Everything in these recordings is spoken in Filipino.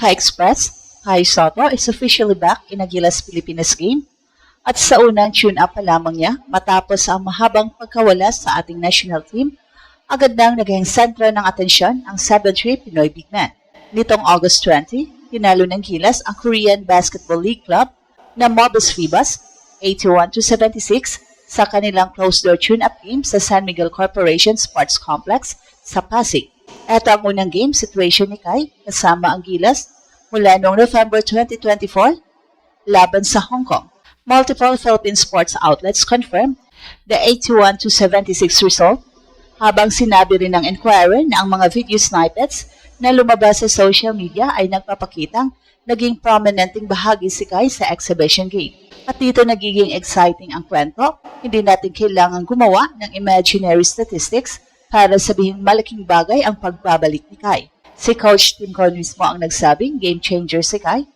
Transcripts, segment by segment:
Ka-Express, Kai Soto is officially back in a Gilas-Pilipinas game at sa unang tune-up pa lamang niya matapos ang mahabang pagkawala sa ating national team, agad nang naging sentro ng atensyon ang 7-3 Pinoy Big Man. Nitong August 20, tinalo ng Gilas ang Korean Basketball League Club na Mobis Phibas 81-76 sa kanilang closed-door tune-up game sa San Miguel Corporation Sports Complex sa Pasig. Ito ang unang game situation ni Kai kasama ang Gilas mula noong November 2024 laban sa Hong Kong. Multiple Philippine sports outlets confirmed the 81-76 result, habang sinabi rin ng Enquirer na ang mga video snippets na lumabas sa social media ay nagpapakitang naging prominenting bahagi si Kai sa exhibition game. At dito nagiging exciting ang kwento, hindi natin kailangan gumawa ng imaginary statistics para sabihin malaking bagay ang pagbabalik ni Kai. Si Coach Tim Con mismo ang nagsabing game changer si Kai.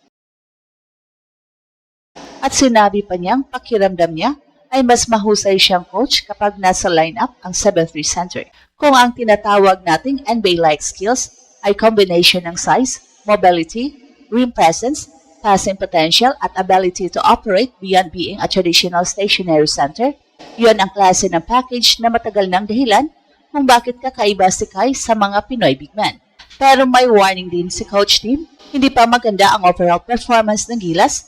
At sinabi pa niyang pakiramdam niya ay mas mahusay siyang coach kapag nasa lineup ang 7-3 center. Kung ang tinatawag nating NBA-like skills ay combination ng size, mobility, rim presence, passing potential at ability to operate beyond being a traditional stationary center, yun ang klase ng package na matagal ng dahilan kung bakit kakaiba si Kai sa mga Pinoy big man. Pero may warning din si Coach Tim, hindi pa maganda ang overall performance ng Gilas.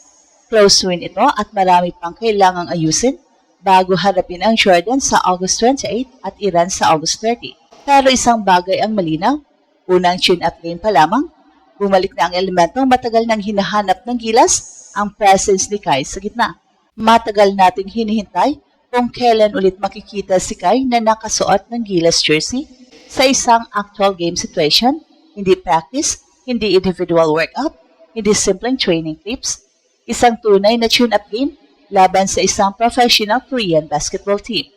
Close win ito at marami pang kailangang ayusin bago harapin ang Jordan sa August 28 at Iran sa August 30. Pero isang bagay ang malinaw, unang tune-up game pa lamang, bumalik na ang elementong matagal nang hinahanap ng Gilas, ang presence ni Kai sa gitna. Matagal nating hinihintay kung kailan ulit makikita si Kai na nakasuot ng Gilas jersey sa isang actual game situation, hindi practice, hindi individual workout, hindi simpleng training clips, isang tunay na tune-up game laban sa isang professional Korean basketball team.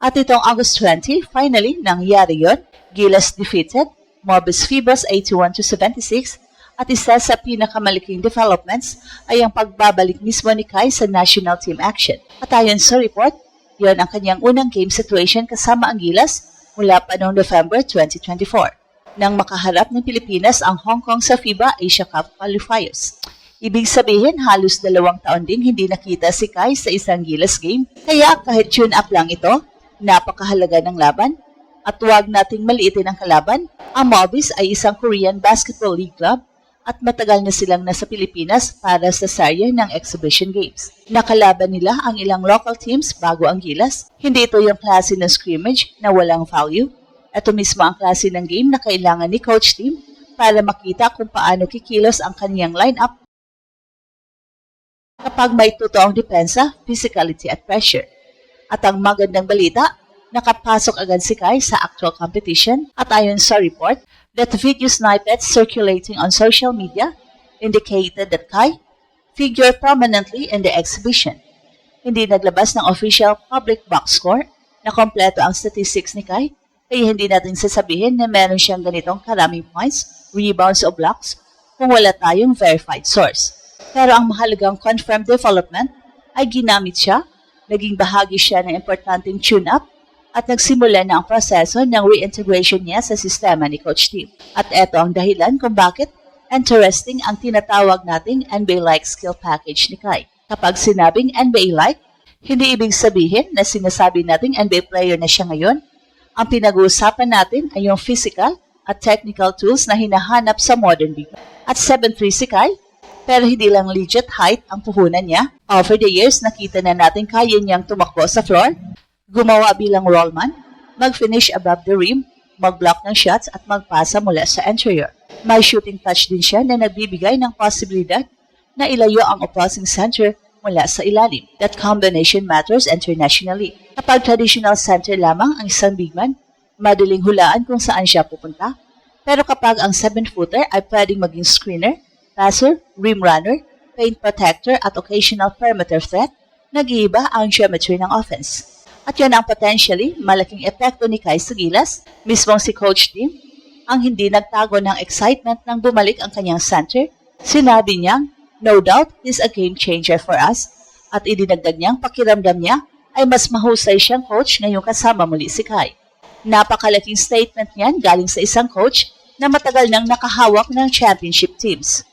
At itong August 20, finally, nangyari yun. Gilas defeated Mobis Phibas 81-76 at isa sa pinakamalaking developments ay ang pagbabalik mismo ni Kai sa national team action. At ayon sa report, yon ang kanyang unang game situation kasama ang Gilas mula pa noong November 2024 nang makaharap ng Pilipinas ang Hong Kong sa FIBA Asia Cup qualifiers. Ibig sabihin, halos 2 taon ding hindi nakita si Kai sa isang Gilas game, kaya kahit tune-up lang ito, napakahalaga ng laban. At huwag nating maliitin ang kalaban, ang Mobis ay isang Korean Basketball League Club at matagal na silang nasa Pilipinas para sa serye ng exhibition games. Nakalaban nila ang ilang local teams bago ang Gilas. Hindi ito yung klase ng scrimmage na walang value. Ito mismo ang klase ng game na kailangan ni Coach Tim para makita kung paano kikilos ang kaniyang lineup kapag may totoong depensa, physicality at pressure. At ang magandang balita, nakapasok agad si Kai sa actual competition at ayon sa report, that video snippets circulating on social media indicated that Kai figured prominently in the exhibition. Hindi naglabas ng official public box score na kompleto ang statistics ni Kai, kaya hindi natin sasabihin na meron siyang ganitong karaming points, rebounds o blocks kung wala tayong verified source. Pero ang mahalagang confirmed development ay ginamit siya, naging bahagi siya ng importanteng tune-up at nagsimula na ang proseso ng reintegration niya sa sistema ni Coach Tim. At eto ang dahilan kung bakit interesting ang tinatawag nating NBA-like skill package ni Kai. Kapag sinabing NBA-like, hindi ibig sabihin na sinasabi nating NBA player na siya ngayon. Ang pinag-uusapan natin ay yung physical at technical tools na hinahanap sa modern big man. At 7'3 si Kai, pero hindi lang legit height ang puhunan niya. Over the years, nakita na natin kaya niyang tumakbo sa floor, gumawa bilang rollman, mag-finish above the rim, mag-block ng shots at magpasa mula sa interior. May shooting touch din siya na nagbibigay ng posibilidad na ilayo ang opposing center mula sa ilalim. That combination matters internationally. Kapag traditional center lamang ang isang big man, madaling hulaan kung saan siya pupunta. Pero kapag ang 7-footer ay pwedeng maging screener, passer, rim runner, paint protector at occasional perimeter threat, nag-iiba ang geometry ng offense. At yan ang potentially malaking epekto ni Kai sa Gilas, mismong si Coach Tim, ang hindi nagtago ng excitement nang bumalik ang kanyang center. Sinabi niyang, no doubt, he's a game changer for us. At idinagdag niyang pakiramdam niya ay mas mahusay siyang coach ngayong kasama muli si Kai. Napakalaking statement niyan galing sa isang coach na matagal nang nakahawak ng championship teams.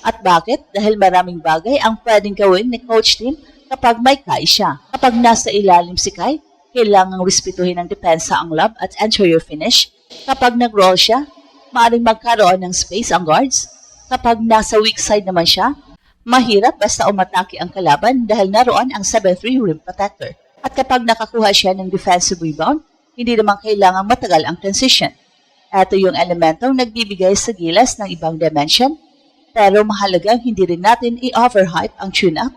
At bakit? Dahil maraming bagay ang pwedeng gawin ni Coach Tim kapag may Kai siya. Kapag nasa ilalim si Kai, kailangang respetuhin ng depensa ang lob at anterior finish. Kapag nag-roll siya, maaaring magkaroon ng space ang guards. Kapag nasa weak side naman siya, mahirap basta umatake ang kalaban dahil naroon ang 7-3 rim protector. At kapag nakakuha siya ng defensive rebound, hindi naman kailangang matagal ang transition. Ito yung elementong nagbibigay sa gilas ng ibang dimension, pero mahalagang hindi rin natin i-overhype ang tune-up.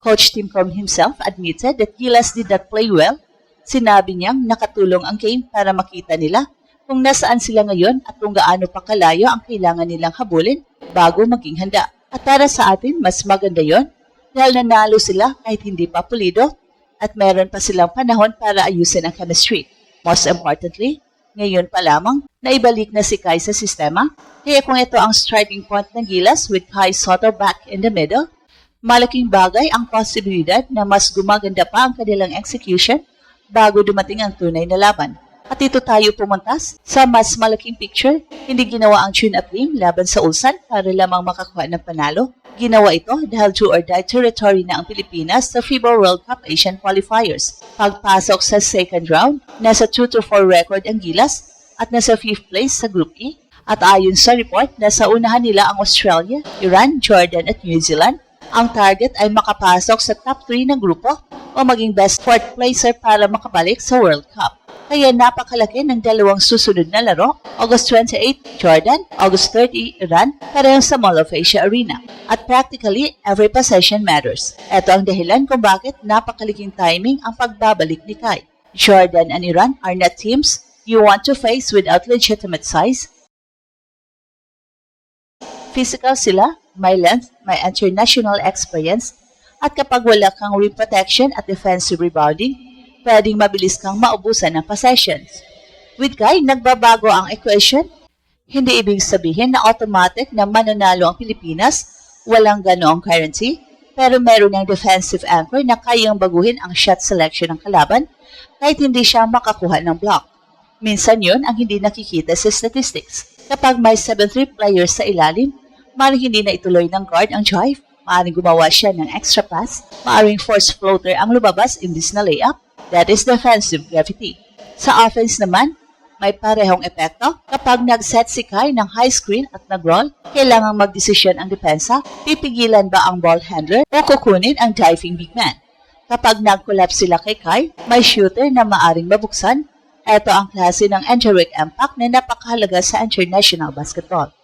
Coach Tim Crum himself admitted that Gilas did not play well. Sinabi niyang nakatulong ang game para makita nila kung nasaan sila ngayon at kung gaano pa kalayo ang kailangan nilang habulin bago maging handa. At para sa atin, mas maganda yon dahil nanalo sila kahit hindi pa pulido at meron pa silang panahon para ayusin ang chemistry. Most importantly, ngayon pa lamang, naibalik na si Kai sa sistema. Kaya kung ito ang starting point ng Gilas with Kai Soto back in the middle, malaking bagay ang posibilidad na mas gumaganda pa ang kanilang execution bago dumating ang tunay na laban. At dito tayo pumuntas sa mas malaking picture. Hindi ginawa ang tune-up game laban sa Ulsan para lamang makakuha ng panalo. Ginawa ito dahil do or die territory na ang Pilipinas sa FIBA World Cup Asian Qualifiers. Pagpasok sa second round, nasa 2-4 record ang Gilas at nasa 5th place sa Group E. At ayon sa report, nasa unahan nila ang Australia, Iran, Jordan at New Zealand. Ang target ay makapasok sa top 3 ng grupo o maging best 4th placer para makabalik sa World Cup. Kaya napakalaki ng dalawang susunod na laro, August 28, Jordan, August 30, Iran, parehong sa Mall of Asia Arena. At practically, every possession matters. Ito ang dahilan kung bakit napakaliking timing ang pagbabalik ni Kai. Jordan and Iran are not teams you want to face without legitimate size. Physical sila, may length, may international experience, at kapag wala kang rim protection at defensive rebounding, pwedeng mabilis kang maubusan ng possessions. With Kai, nagbabago ang equation. Hindi ibig sabihin na automatic na mananalo ang Pilipinas, walang ganoong currency, pero meron ng defensive anchor na kayang baguhin ang shot selection ng kalaban kahit hindi siya makakuha ng block. Minsan yun ang hindi nakikita sa statistics. Kapag may 7-3 players sa ilalim, maaaring hindi na ituloy ng guard ang drive, maaaring gumawa siya ng extra pass, maaaring force floater ang lumabas imbis na layup. That is defensive gravity. Sa offense naman, may parehong epekto. Kapag nag-set si Kai ng high screen at nag-roll, kailangang magdesisyon ang depensa, pipigilan ba ang ball handler o kukunin ang diving big man. Kapag nag-collapse sila kay Kai, may shooter na maaring mabuksan. Ito ang klase ng indirect impact na napakahalaga sa international basketball.